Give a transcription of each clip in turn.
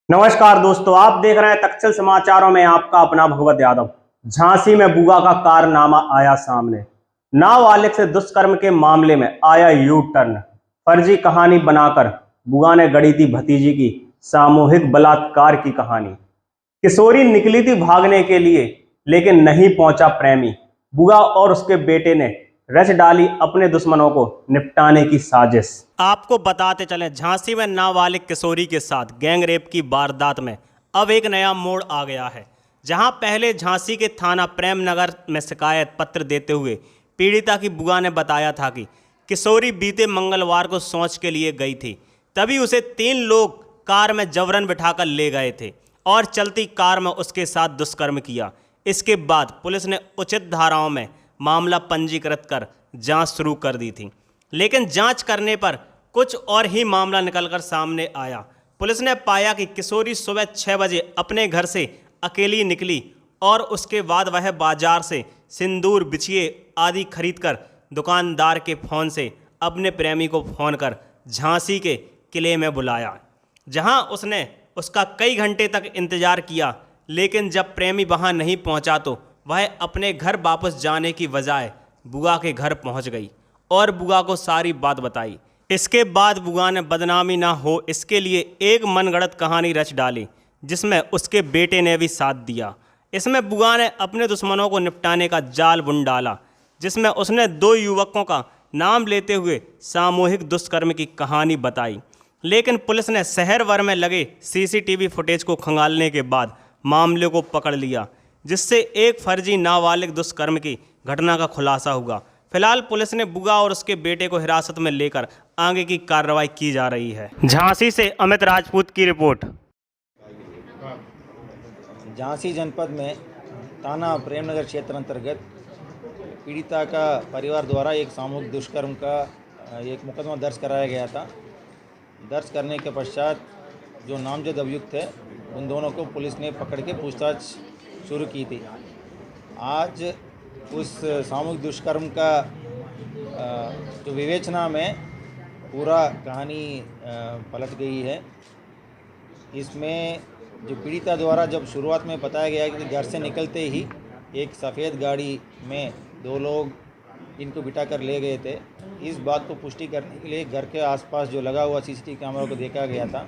नमस्कार दोस्तों, आप देख रहे हैं तक्षल समाचारों में आपका अपना भगवत यादव। झांसी में बुआ का कारनामा आया सामने। नाबालिग से दुष्कर्म के मामले में आया यू टर्न। फर्जी कहानी बनाकर बुआ ने गढ़ी थी भतीजी की सामूहिक बलात्कार की कहानी। किशोरी निकली थी भागने के लिए, लेकिन नहीं पहुंचा प्रेमी। बुआ और उसके बेटे ने रच डाली अपने दुश्मनों को निपटाने की साजिश। आपको बताते चलें, झांसी में नाबालिग किशोरी के साथ गैंग रेप की वारदात में अब एक नया मोड़ आ गया है। जहां पहले झांसी के थाना प्रेम नगर में शिकायत पत्र देते हुए पीड़िता की बुआ ने बताया था कि किशोरी बीते मंगलवार को शौच के लिए गई थी। तभी उसे 3 लोग कार में जबरन बिठाकर ले गए थे और चलती कार में उसके साथ दुष्कर्म किया। इसके बाद पुलिस ने उचित धाराओं में मामला पंजीकृत कर जांच शुरू कर दी थी, लेकिन जांच करने पर कुछ और ही मामला निकलकर सामने आया। पुलिस ने पाया कि किशोरी सुबह 6 बजे अपने घर से अकेली निकली और उसके बाद वह बाजार से सिंदूर, बिछिए आदि खरीदकर दुकानदार के फ़ोन से अपने प्रेमी को फ़ोन कर झांसी के किले में बुलाया, जहां उसने उसका कई घंटे तक इंतजार किया। लेकिन जब प्रेमी वहां नहीं पहुंचा तो वह अपने घर वापस जाने की बजाय बुआ के घर पहुंच गई और बुआ को सारी बात बताई। इसके बाद बुआ ने बदनामी ना हो इसके लिए एक मनगढ़ंत कहानी रच डाली, जिसमें उसके बेटे ने भी साथ दिया। इसमें बुआ ने अपने दुश्मनों को निपटाने का जाल बुन डाला, जिसमें उसने 2 युवकों का नाम लेते हुए सामूहिक दुष्कर्म की कहानी बताई। लेकिन पुलिस ने शहर भर में लगे सीसीटीवी फुटेज को खंगालने के बाद मामले को पकड़ लिया, जिससे एक फर्जी नाबालिग दुष्कर्म की घटना का खुलासा हुआ। फिलहाल पुलिस ने बुआ और उसके बेटे को हिरासत में लेकर आगे की कार्रवाई की जा रही है। झांसी से अमित राजपूत की रिपोर्ट। झांसी जनपद में थाना प्रेमनगर क्षेत्र अंतर्गत पीड़िता का परिवार द्वारा एक सामूहिक दुष्कर्म का एक मुकदमा दर्ज कराया गया था। दर्ज करने के पश्चात जो नामजद अभियुक्त है उन दोनों को पुलिस ने पकड़ के पूछताछ शुरू की थी। आज उस सामूहिक दुष्कर्म का जो विवेचना में पूरा कहानी पलट गई है। इसमें जो पीड़िता द्वारा जब शुरुआत में बताया गया कि घर से निकलते ही एक सफ़ेद गाड़ी में 2 लोग इनको बिठाकर ले गए थे, इस बात को पुष्टि करने के लिए घर के आसपास जो लगा हुआ सीसीटीवी कैमरा को देखा गया था।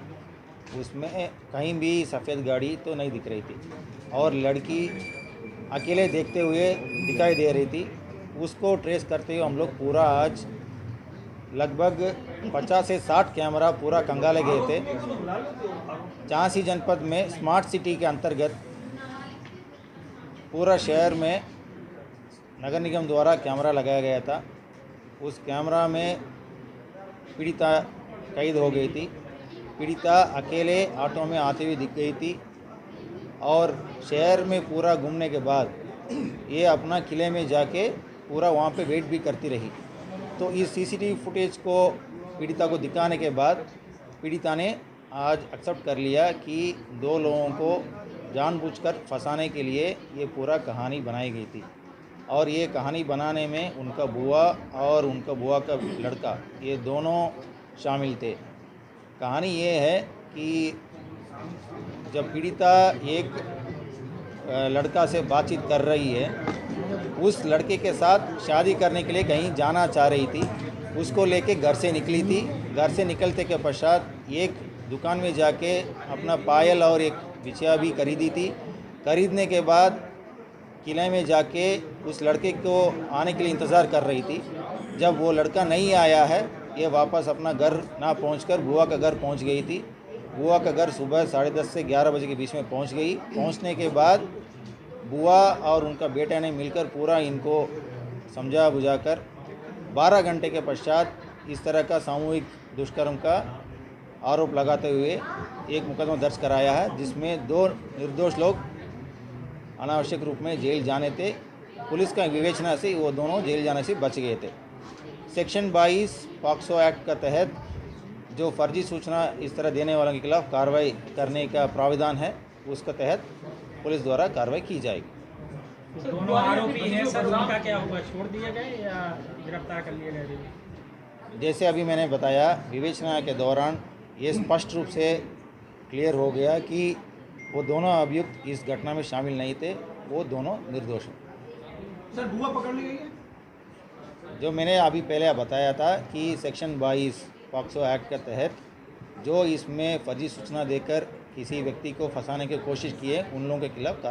उसमें कहीं भी सफ़ेद गाड़ी तो नहीं दिख रही थी और लड़की अकेले देखते हुए दिखाई दे रही थी। उसको ट्रेस करते हुए हम लोग पूरा आज लगभग 50 से 60 कैमरा पूरा खंगाले गए थे। झांसी जनपद में स्मार्ट सिटी के अंतर्गत पूरा शहर में नगर निगम द्वारा कैमरा लगाया गया था। उस कैमरा में पीड़िता कैद हो गई थी। पीड़िता अकेले ऑटो में आते हुए दिख गई थी और शहर में पूरा घूमने के बाद ये अपना किले में जाके पूरा वहाँ पे वेट भी करती रही। तो इस सीसीटीवी फुटेज को पीड़िता को दिखाने के बाद पीड़िता ने आज एक्सेप्ट कर लिया कि 2 लोगों को जानबूझकर फंसाने के लिए ये पूरा कहानी बनाई गई थी और ये कहानी बनाने में उनका बुआ और उनका बुआ का लड़का ये दोनों शामिल थे। कहानी ये है कि जब पीड़िता एक लड़का से बातचीत कर रही है, उस लड़के के साथ शादी करने के लिए कहीं जाना चाह रही थी। उसको लेके घर से निकली थी। घर से निकलते के पश्चात एक दुकान में जाके अपना पायल और एक बिछिया भी खरीदी थी। खरीदने के बाद किले में जाके उस लड़के को आने के लिए इंतज़ार कर रही थी। जब वो लड़का नहीं आया है, ये वापस अपना घर ना पहुंचकर बुआ का घर पहुंच गई थी। बुआ का घर सुबह 10:30 से 11 बजे के बीच में पहुंच गई। पहुंचने के बाद बुआ और उनका बेटा ने मिलकर पूरा इनको समझा बुझाकर 12 घंटे के पश्चात इस तरह का सामूहिक दुष्कर्म का आरोप लगाते हुए एक मुकदमा दर्ज कराया है, जिसमें 2 निर्दोष लोग अनावश्यक रूप में जेल जाने थे। पुलिस का विवेचना से वो दोनों जेल जाने से बच गए थे। सेक्शन 22 पॉक्सो एक्ट का तहत जो फर्जी सूचना इस तरह देने वालों के खिलाफ कार्रवाई करने का प्राविधान है, उसके तहत पुलिस द्वारा कार्रवाई की जाएगी। दोनों आरोपी हैं सर, उनका क्या हुआ? छोड़ दिए गए या गिरफ्तार कर लिए गए? जैसे अभी मैंने बताया, विवेचना के दौरान ये स्पष्ट रूप से क्लियर हो गया कि वो दोनों अभियुक्त इस घटना में शामिल नहीं थे, वो दोनों निर्दोष हैं। सर बुआ पकड़ ली गई है। जो मैंने अभी पहले बताया था कि सेक्शन 22 पॉक्सो एक्ट के तहत जो इसमें फर्जी सूचना देकर किसी व्यक्ति को फंसाने की कोशिश की है, उन लोगों के खिलाफ